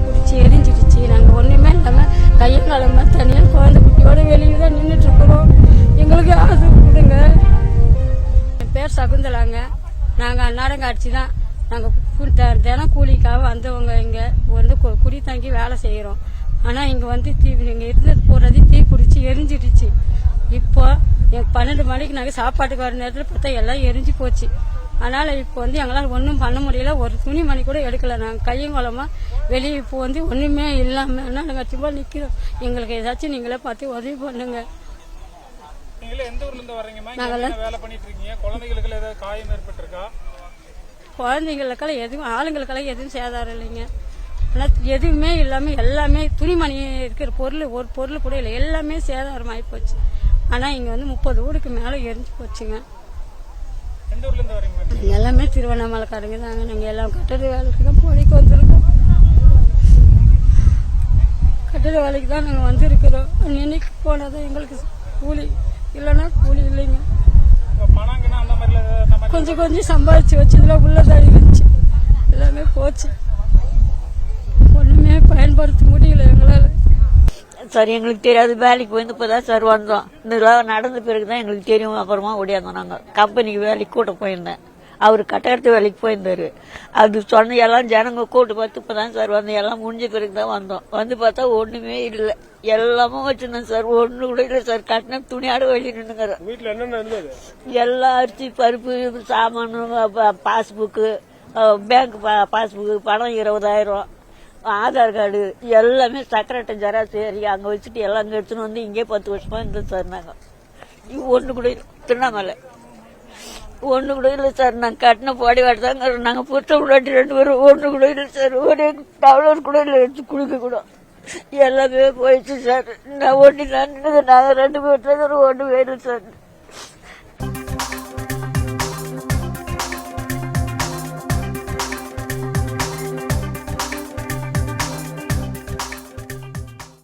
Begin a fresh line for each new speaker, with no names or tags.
பிடிச்சி எரிஞ்சிடுச்சு. நாங்கள் ஒன்றுமே இல்லாமல் கையங்காலமாக தனியாக குழந்தை குட்டியோட வெளியே தான் நின்றுட்டு இருக்கிறோம். எங்களுக்கு ஆசை கொடுங்க. என் பேர் சகுந்தலாங்க. நாங்கள் அன்னாரங்காட்சி தான். நாங்கள் தினம் கூலிக்காக வந்தவங்க. இங்கே வந்து குடி தங்கி வேலை செய்கிறோம். ஆனால் இங்கே வந்து இங்கே இருந்தது போடுறது தீ பிடிச்சி எரிஞ்சிடுச்சு. இப்போ 12 மணிக்கு நாங்கள் சாப்பாட்டுக்கு வர நேரத்தில் பார்த்தா எல்லாம் எரிஞ்சு போச்சு. அதனால் இப்போ வந்து எங்களால் ஒன்றும் பண்ண முடியல. ஒரு துணி மணி கூட எடுக்கலை. நாங்கள் கையங்குளமாக வெளியே இப்போ வந்து ஒன்றுமே இல்லாமல் நாங்கள் சும்மா நிற்கிறோம். எங்களுக்கு ஏதாச்சும் நீங்களே பார்த்து உதவி பண்ணுங்க. குழந்தைங்களுக்கெல்லாம் எதுவும் ஆளுங்களுக்கெல்லாம் எதுவும் சேதாரம் இல்லைங்க. ஆனால் எதுவுமே இல்லாமல் எல்லாமே துணிமணி இருக்கிற ஒரு பொருள் கூட இல்லை. எல்லாமே சேதாரம் ஆகிப்போச்சு. ஆனால் இங்கே வந்து 30 வீடுக்கு மேலே எரிஞ்சு போச்சுங்க. எல்லாமே திருவண்ணாமலைக்காரங்க தாங்க. நாங்கள் எல்லாம் கட்டட வேலைக்கு தான் போலிக்கு வந்திருக்கோம். கட்டட வேலைக்கு தான் நாங்கள் வந்திருக்கிறோம். இன்னைக்கு போனதான் எங்களுக்கு கூலி, இல்லைன்னா கூலி இல்லைங்க. கொஞ்சம் கொஞ்சம் சம்பாதிச்சு வச்சதுல உள்ளதாக இருந்துச்சு. எல்லாமே போச்சு. ஒன்றுமே பயன்படுத்த முடியல எங்களால்.
சார் எங்களுக்கு தெரியாது. வேலைக்கு போயிருந்து இப்போதான் சார் வந்தோம். இந்த நடந்த பிறகுதான் எங்களுக்கு தெரியும். அப்புறமா ஓடியாந்தோம். நாங்கள் கம்பெனிக்கு வேலைக்கு கூட்ட போயிருந்தேன். அவர் கட்டடத்து வேலைக்கு போயிருந்தாரு. அது சொன்ன எல்லாம் ஜனங்க கூட்டு பார்த்து இப்பதான் சார் வந்து எல்லாம் முடிஞ்ச பிறகுதான் வந்தோம். வந்து பார்த்தா ஒண்ணுமே இல்லை. எல்லாமும் வச்சிருந்தேன் சார். ஒண்ணு கூட இல்லை சார். கட்டின துணியாட வெளியே நின்னுங்கிறேன்.
வீட்டுல என்ன
எல்லாம் அரிசி பருப்பு சாமானு பாஸ்புக்கு பேங்க் பாஸ்புக்கு பணம் 20,000 ஆதார் கார்டு எல்லாமே சக்கரட்டை ஜெராக்ஸ் ஏறி அங்கே வச்சுட்டு எல்லாம் அங்கே எடுத்துன்னு வந்து இங்கே 10 வருஷமா இருந்தோம் சார். நாங்கள் ஒன்று கூட திருவண்ணாமலை ஒன்று கூட இல்லை சார். நாங்கள் கட்டின பாடி வாட்டுதாங்க. நாங்கள் புத்த விடாட்டி 2 பேரும் ஒன்று கூட இல்லை சார். ஒரு டவலர் கூட இல்லை எடுத்து குளிக்க கூட. எல்லாமே போயிடுச்சு சார். நான் ஒண்டி நான் நாங்கள் 2 பேர் ஒன்று இல்லை சார்.